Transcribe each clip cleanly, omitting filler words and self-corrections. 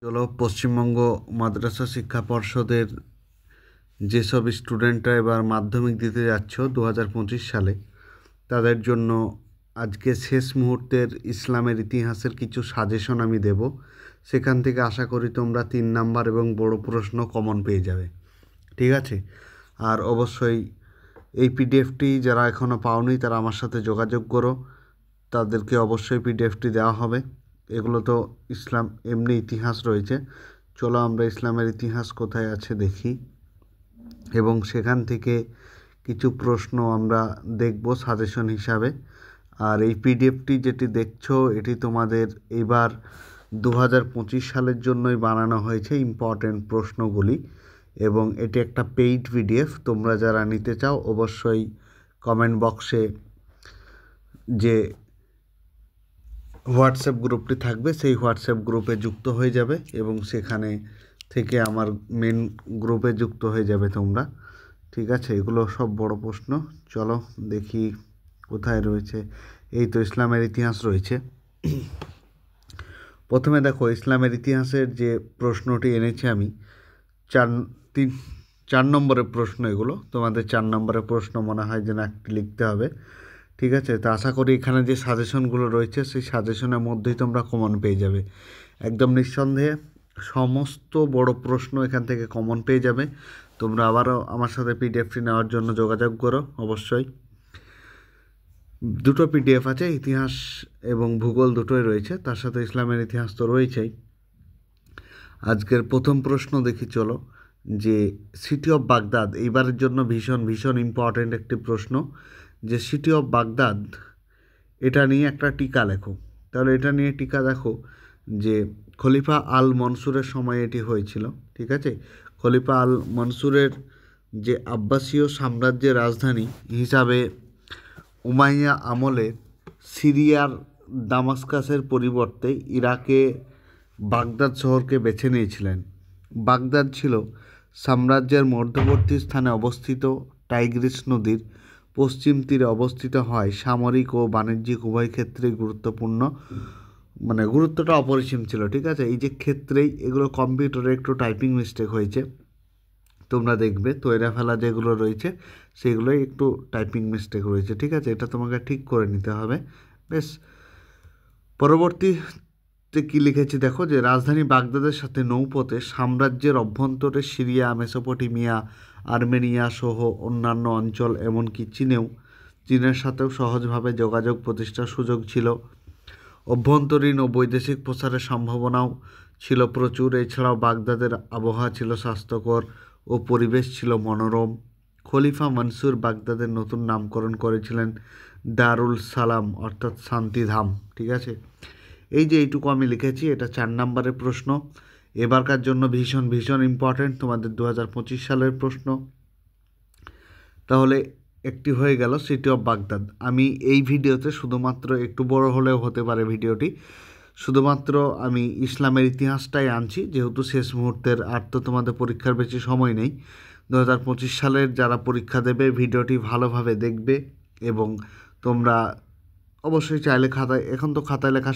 চলো পশ্চিমবঙ্গ মাদ্রাসা শিক্ষা পর্ষদের যেসব স্টুডেন্টরা এবার মাধ্যমিক দিতে যাচ্ছ 2025 সালে তাদের জন্য আজকে শেষ মুহূর্তের ইসলামের ইতিহাসের কিছু সাজেশন আমি দেব। সেখান থেকে আশা করি তোমরা 3 নাম্বার এবং বড় প্রশ্ন কমন পেয়ে যাবে। ঠিক আছে? আর অবশ্যই এই পিডিএফটি যারা এখনও পাওনি তারা আমার সাথে যোগাযোগ করো, তাদেরকে অবশ্যই পিডিএফটি দেওয়া হবে। এগুলো তো ইসলাম এমনি ইতিহাস রয়েছে, চলো আমরা ইসলামের ইতিহাস কোথায় আছে দেখি এবং সেখান থেকে কিছু প্রশ্ন আমরা দেখব সাজেশন হিসাবে। আর এই পিডিএফটি যেটি দেখছো এটি তোমাদের এবার 2025 সালের জন্যই বানানো হয়েছে, ইম্পর্টেন্ট প্রশ্নগুলি, এবং এটি একটা পেইড পিডিএফ। তোমরা যারা নিতে চাও অবশ্যই কমেন্ট বক্সে যে হোয়াটসঅ্যাপ গ্রুপটি থাকবে সেই হোয়াটসঅ্যাপ গ্রুপে যুক্ত হয়ে যাবে এবং সেখানে থেকে আমার মেন গ্রুপে যুক্ত হয়ে যাবে তোমরা। ঠিক আছে? এগুলো সব বড় প্রশ্ন। চলো দেখি কোথায় রয়েছে। এই তো ইসলামের ইতিহাস রয়েছে। প্রথমে দেখো ইসলামের ইতিহাসের যে প্রশ্নটি এনেছি আমি, 4 নম্বরের প্রশ্ন। এগুলো তোমাদের 4 নম্বরের প্রশ্ন মনে হয় যেন একটি লিখতে হবে। ঠিক আছে? তো আশা করি এখানে যে সাজেশনগুলো রয়েছে সেই সাজেশনের মধ্যেই তোমরা কমন পেয়ে যাবে। একদম নিঃসন্দেহে সমস্ত বড় প্রশ্ন এখান থেকে কমন পেয়ে যাবে। তোমরা আবারও আমার সাথে পিডিএফটি নেওয়ার জন্য যোগাযোগ করো অবশ্যই। দুটো পিডিএফ আছে, ইতিহাস এবং ভূগোল দুটোই রয়েছে, তার সাথে ইসলামের ইতিহাস তো রয়েছেই। আজকের প্রথম প্রশ্ন দেখি চলো, যে সিটি অফ বাগদাদ এইবারের জন্য ভীষণ ভীষণ ইম্পর্ট্যান্ট একটি প্রশ্ন, যে সিটি অফ বাগদাদ এটা নিয়ে একটা টিকা লেখো। তাহলে এটা নিয়ে টিকা দেখো যে খলিফা আল মনসুরের সময় এটি হয়েছিল। ঠিক আছে? খলিফা আল মনসুরের যে আব্বাসীয় সাম্রাজ্যের রাজধানী হিসাবে উমাইয়া আমলে সিরিয়ার দামাস্কাসের পরিবর্তে ইরাকে বাগদাদ শহরকে বেছে নিয়েছিলেন। বাগদাদ ছিল সাম্রাজ্যের মধ্যবর্তী স্থানে অবস্থিত, টাইগ্রিস নদীর পশ্চিম তীরে অবস্থিত হয় সামরিক ও বাণিজ্যিক উভয় ক্ষেত্রেই গুরুত্বপূর্ণ, মানে গুরুত্বটা অপরিসীম ছিল। ঠিক আছে? এই যে ক্ষেত্রেই, এগুলো কম্পিউটারে একটু টাইপিং মিস্টেক হয়েছে, তোমরা দেখবে তৈরা ফেলা যেগুলো রয়েছে সেগুলোই একটু টাইপিং মিস্টেক রয়েছে। ঠিক আছে? এটা তোমাকে ঠিক করে নিতে হবে। বেশ, পরবর্তীতে কী লিখেছি দেখো, যে রাজধানী বাগদাদের সাথে নৌপথে সাম্রাজ্যের অভ্যন্তরে সিরিয়া, মেসোপটেমিয়া, আর্মেনিয়া সহ অন্যান্য অঞ্চল, এমনকি চীনের সাথেও সহজভাবে যোগাযোগ প্রতিষ্ঠার সুযোগ ছিল। অভ্যন্তরীণ ও বৈদেশিক প্রসারের সম্ভাবনাও ছিল প্রচুর। এছাড়াও বাগদাদের আবহাওয়া ছিল স্বাস্থ্যকর ও পরিবেশ ছিল মনোরম। খলিফা মনসুর বাগদাদের নতুন নামকরণ করেছিলেন দারুল সালাম, অর্থাৎ শান্তিধাম। ঠিক আছে? এই যে এইটুকু আমি লিখেছি, এটা 4 নম্বরের প্রশ্ন, এবারকার জন্য ভীষণ ভীষণ ইম্পর্ট্যান্ট, তোমাদের 2025 সালের প্রশ্ন। তাহলে একটি হয়ে গেল সিটি অফ বাগদাদ। আমি এই ভিডিওতে শুধুমাত্র, একটু বড় হলেও হতে পারে ভিডিওটি, শুধুমাত্র আমি ইসলামের ইতিহাসটাই আনছি, যেহেতু শেষ মুহূর্তের, আর তো তোমাদের পরীক্ষার বেশি সময় নেই। 2025 সালের যারা পরীক্ষা দেবে ভিডিওটি ভালোভাবে দেখবে এবং তোমরা অবশ্যই চাইলে খাতায়, এখন তো খাতায় লেখা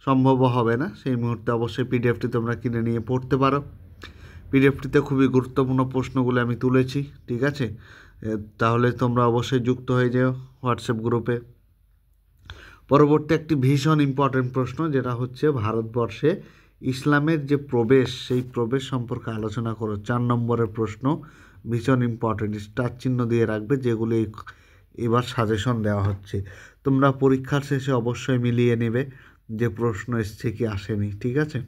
সম্ভব হবে না, সেই মুহূর্তে অবশ্যই পিডিএফটি তোমরা কিনে নিয়ে পড়তে পারো। পিডিএফটিতে খুবই গুরুত্বপূর্ণ প্রশ্নগুলো আমি তুলেছি। ঠিক আছে? তাহলে তোমরা অবশ্যই যুক্ত হয়ে যাও হোয়াটসঅ্যাপ গ্রুপে। পরবর্তী একটি ভীষণ ইম্পর্টেন্ট প্রশ্ন, যেটা হচ্ছে ভারতবর্ষে ইসলামের যে প্রবেশ, সেই প্রবেশ সম্পর্কে আলোচনা করো। 4 নম্বরের প্রশ্ন, ভীষণ ইম্পর্টেন্ট, স্টার চিহ্ন দিয়ে রাখবে, যেগুলি এবার সাজেশন দেওয়া হচ্ছে। তোমরা পরীক্ষার শেষে অবশ্যই মিলিয়ে নেবে যে প্রশ্ন এসছে কি আসেনি। ঠিক আছে?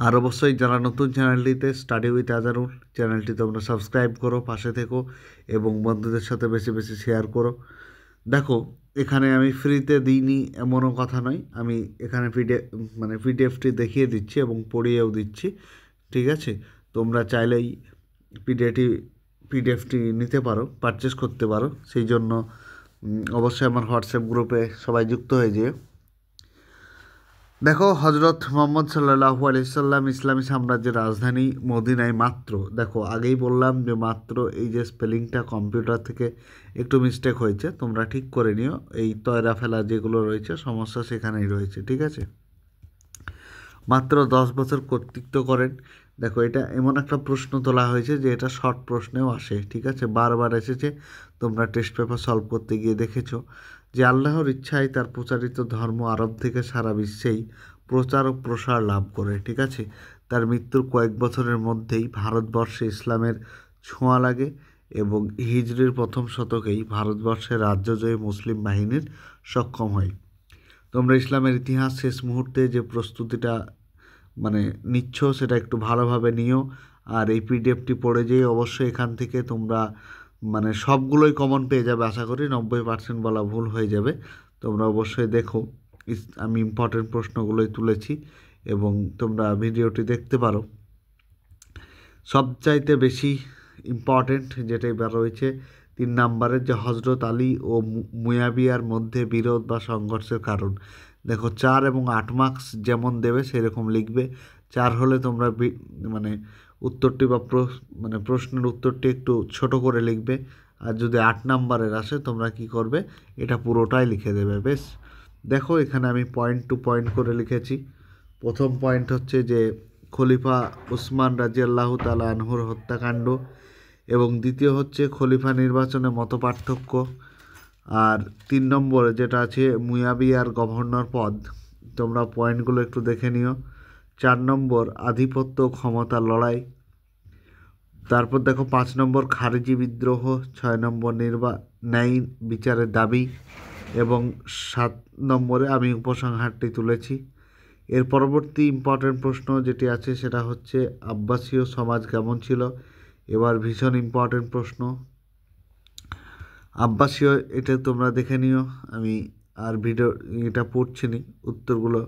আর অবশ্যই যারা নতুন চ্যানেলটিতে স্টাডি উইথ আজারুল চ্যানেলটি তোমরা সাবস্ক্রাইব করো, পাশে থেকো এবং বন্ধুদের সাথে বেশি বেশি শেয়ার করো। দেখো এখানে আমি ফ্রিতে দিইনি এমনও কথা নয়, আমি এখানে পিডিএফটি দেখিয়ে দিচ্ছি এবং পড়িয়েও দিচ্ছি। ঠিক আছে? তোমরা চাইলেই পিডিএফটি নিতে পারো, পারচেস করতে পারো। সেই জন্য অবশ্যই আমার হোয়াটসঅ্যাপ গ্রুপে সবাই যুক্ত হয়ে যেও। দেখো হজরত মোহাম্মদ সাল্লাল্লাহু আলাইহি সাল্লাম ইসলামী সাম্রাজ্যের রাজধানী মদিনায় মাত্র, দেখো আগেই বললাম যে মাত্র, এই যে স্পেলিংটা কম্পিউটার থেকে একটু মিস্টেক হয়েছে, তোমরা ঠিক করে নিও। এই তয়রা ফেলা যেগুলো রয়েছে সমস্যা সেখানেই রয়েছে। ঠিক আছে? মাত্র 10 বছর কর্তৃত্ব করেন। দেখো এটা এমন একটা প্রশ্ন তোলা হয়েছে যে এটা শর্ট প্রশ্নেও আসে, ঠিক আছে, বারবার এসেছে, তোমরা টেস্ট পেপার সলভ করতে গিয়ে দেখেছো যে আল্লাহর ইচ্ছায় তার প্রচারিত ধর্ম আরব থেকে সারা বিশ্বেই প্রচার ও প্রসার লাভ করে, ঠিক আছে। তার মৃত্যুর কয়েক বছরের মধ্যেই ভারতবর্ষে ইসলামের ছোঁয়া লাগে এবং হিজরির প্রথম শতকেই ভারতবর্ষের রাজ্যজয়ী মুসলিম বাহিনীর সক্ষম হয়। তোমরা ইসলামের ইতিহাস শেষ মুহূর্তে যে প্রস্তুতিটা মানে নিচ্ছ সেটা একটু ভালোভাবে নিও। আর এই পিডিএফটি পড়ে যেয়ে অবশ্যই এখান থেকে তোমরা মানে সবগুলোই কমন পেয়ে যাবে, আশা করি 90% বলা ভুল হয়ে যাবে। তোমরা অবশ্যই দেখো, আমি ইম্পর্টেন্ট প্রশ্নগুলোই তুলেছি এবং তোমরা ভিডিওটি দেখতে পারো। সবচাইতে বেশি ইম্পর্টেন্ট যেটা এবার রয়েছে 3 নম্বরের, যে হজরত আলী ও মুয়াবিয়ার মধ্যে বিরোধ বা সংঘর্ষের কারণ। দেখো 4 এবং 8 মার্কস যেমন দেবে সেরকম লিখবে। 4 হলে তোমরা মানে উত্তরটি বা মানে প্রশ্নের উত্তরটি একটু ছোট করে লিখবে। আর যদি 8 নম্বরের আসে তোমরা কি করবে, এটা পুরোটাই লিখে দেবে। বেশ, দেখো এখানে আমি পয়েন্ট টু পয়েন্ট করে লিখেছি। প্রথম পয়েন্ট হচ্ছে যে খলিফা উসমান রাজিয়াল্লাহু তাআলা আনহুর হত্যাকাণ্ড, এবং দ্বিতীয় হচ্ছে খলিফা নির্বাচনে মতপার্থক্য। আর 3 নম্বরে যেটা আছে মুয়াবিয়ার গভর্নর পদ, তোমরা পয়েন্টগুলো একটু দেখে নিও। 4 নম্বর আধিপত্য ক্ষমতার লড়াই। তারপর দেখো 5 নম্বর খারেজি বিদ্রোহ। 6 নম্বর ন্যায় বিচারের দাবি, এবং 7 নম্বরে আমি উপসংহারটি তুলেছি। এর পরবর্তী ইম্পর্টেন্ট প্রশ্ন যেটি আছে সেটা হচ্ছে আব্বাসীয় সমাজ কেমন ছিল। এবার ভীষণ ইম্পর্টেন্ট প্রশ্ন আব্বাসীয়, এটা তোমরা দেখে নিও। আমি আর ভিডিও এটা পড়ছি নি, উত্তরগুলো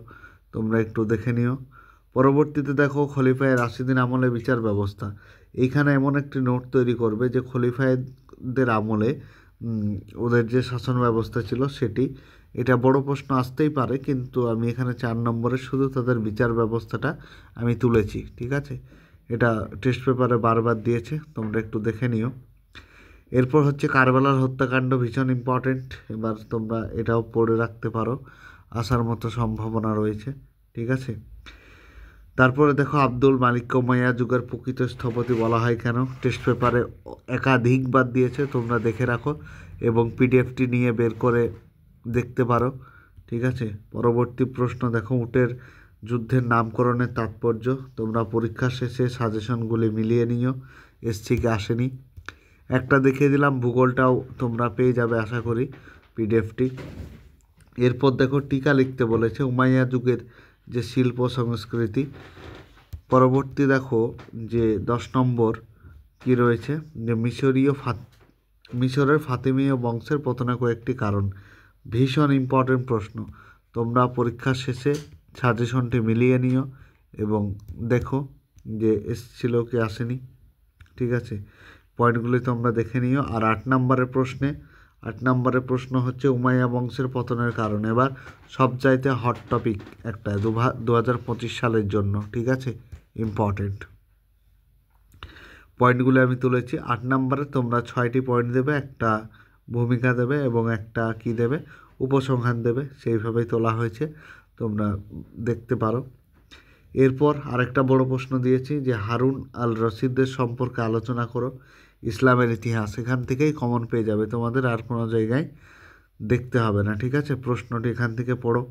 তোমরা একটু দেখে নিও। পরবর্তীতে দেখো খলিফায়ে রাশিদিন আমলে বিচার ব্যবস্থা। এইখানে এমন একটি নোট তৈরি করবে যে খলিফায়দের আমলে ওদের যে শাসন ব্যবস্থা ছিল সেটি, এটা বড় প্রশ্ন আসতেই পারে, কিন্তু আমি এখানে 4 নম্বরে শুধু তাদের বিচার ব্যবস্থাটা আমি তুলেছি, ঠিক আছে। এটা টেস্ট পেপারে বারবার দিয়েছে, তোমরা একটু দেখে নিও। এরপর হচ্ছে কারবালার হত্যাকাণ্ড, ভীষণ ইম্পর্টেন্ট, এবার তোমরা এটাও পড়ে রাখতে পারো, আসার মতো সম্ভাবনা রয়েছে, ঠিক আছে। তারপরে দেখো আব্দুল মালিককে উমাইয়া যুগের প্রকৃত স্থপতি বলা হয় কেন, টেস্ট পেপারে একাধিকবার দিয়েছে, তোমরা দেখে রাখো এবং পিডিএফটি নিয়ে বের করে দেখতে পারো, ঠিক আছে। পরবর্তী প্রশ্ন দেখো উটের যুদ্ধের নামকরণের তাৎপর্য। তোমরা পরীক্ষা শেষে সাজেশনগুলি মিলিয়ে নিও, এসছি কি আসেনি। একটা দেখিয়ে দিলাম, ভূগোলটাও তোমরা পেয়ে যাবে আশা করি পিডিএফটি। এরপর দেখো টিকা লিখতে বলেছে উমাইয়া যুগের যে শিল্প সংস্কৃতি। পরবর্তী দেখো যে 10 নম্বর কি রয়েছে, যে মিশরের ফাতিমীয় বংশের পতনের কয়েকটি কারণ। ভীষণ ইম্পর্টেন্ট প্রশ্ন, তোমরা পরীক্ষার শেষে সাজেশনটি মিলিয়ে নিও এবং দেখো যে এসেছিল কি আসেনি, ঠিক আছে। পয়েন্টগুলি তোমরা দেখে নিও। আর 8 নম্বরের প্রশ্ন হচ্ছে উমাইয়া বংশের পতনের কারণ। এবার সবচাইতে হট টপিক একটা 2025 সালের জন্য, ঠিক আছে, ইম্পর্টেন্ট পয়েন্টগুলো আমি তুলেছি। 8 নম্বরে তোমরা 6টি পয়েন্ট দেবে, একটা ভূমিকা দেবে এবং একটা কি দেবে, উপসংহার দেবে, সেইভাবেই তোলা হয়েছে, তোমরা দেখতে পারো। এরপর আরেকটা বড় প্রশ্ন দিয়েছি যে হারুন আল রশিদের সম্পর্কে আলোচনা করো, ইসলামের ইতিহাস। এখান থেকেই কমন পেয়ে যাবে, তোমাদের আর কোনো জায়গায় দেখতে হবে না, ঠিক আছে। প্রশ্নটি এখান থেকে পড়ো।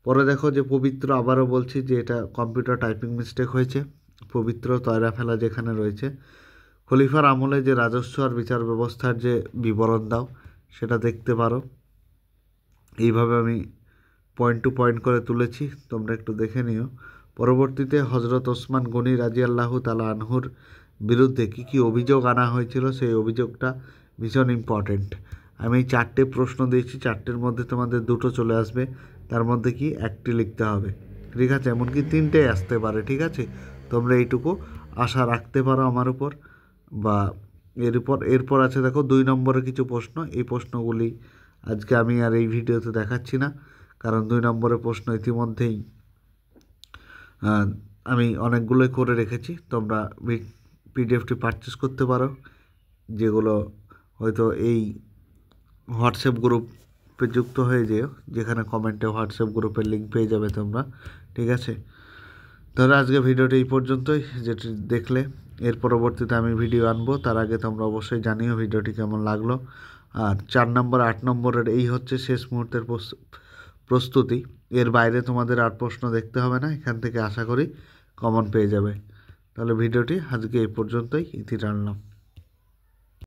পরে দেখো যে পবিত্র, আবারও বলছি যে এটা কম্পিউটার টাইপিং মিস্টেক হয়েছে, পবিত্র তয়রা ফেলা যেখানে রয়েছে, খলিফার আমলে যে রাজস্ব আর বিচার ব্যবস্থার যে বিবরণ দাও সেটা দেখতে পারো। এইভাবে আমি পয়েন্ট টু পয়েন্ট করে তুলেছি, তোমরা একটু দেখে নিও। পরবর্তীতে হজরত ওসমান গনি রাজিয়াল্লাহু তাআলা আনহুর বিরুদ্ধে কী কী অভিযোগ আনা হয়েছিল, সেই অভিযোগটা ভীষণ ইম্পর্টেন্ট। আমি 4টে প্রশ্ন দিয়েছি, 4টের মধ্যে তোমাদের 2টো চলে আসবে, তার মধ্যে কি একটি লিখতে হবে, ঠিক আছে, এমনকি 3টেই আসতে পারে, ঠিক আছে। তোমরা এইটুকু আশা রাখতে পারো আমার উপর। বা এরপর আছে দেখো 2 নম্বরের কিছু প্রশ্ন। এই প্রশ্নগুলি আজকে আমি আর এই ভিডিওতে দেখাচ্ছি না, কারণ 2 নম্বরের প্রশ্ন ইতিমধ্যেই আমি অনেকগুলোই করে রেখেছি। তোমরা পিডিএফটি পারচেস করতে পারো, যেগুলো হয়তো এই হোয়াটসঅ্যাপ গ্রুপে যুক্ত হয়ে যেও, যেখানে কমেন্টে হোয়াটসঅ্যাপ গ্রুপের লিঙ্ক পেয়ে যাবে তোমরা, ঠিক আছে। ধরো আজকে ভিডিওটি এই পর্যন্তই, যেটি দেখলে এর পরবর্তীতে আমি ভিডিও আনবো। তার আগে তোমরা অবশ্যই জানিও ভিডিওটি কেমন লাগলো। আর 4 নম্বর 8 নম্বরের এই হচ্ছে শেষ মুহূর্তের প্রস্তুতি। এর বাইরে তোমাদের আর প্রশ্ন দেখতে হবে না, এখান থেকে আশা করি কমন পেয়ে যাবে। তাহলে ভিডিওটি আজকে এই পর্যন্তই ইতি টানলাম।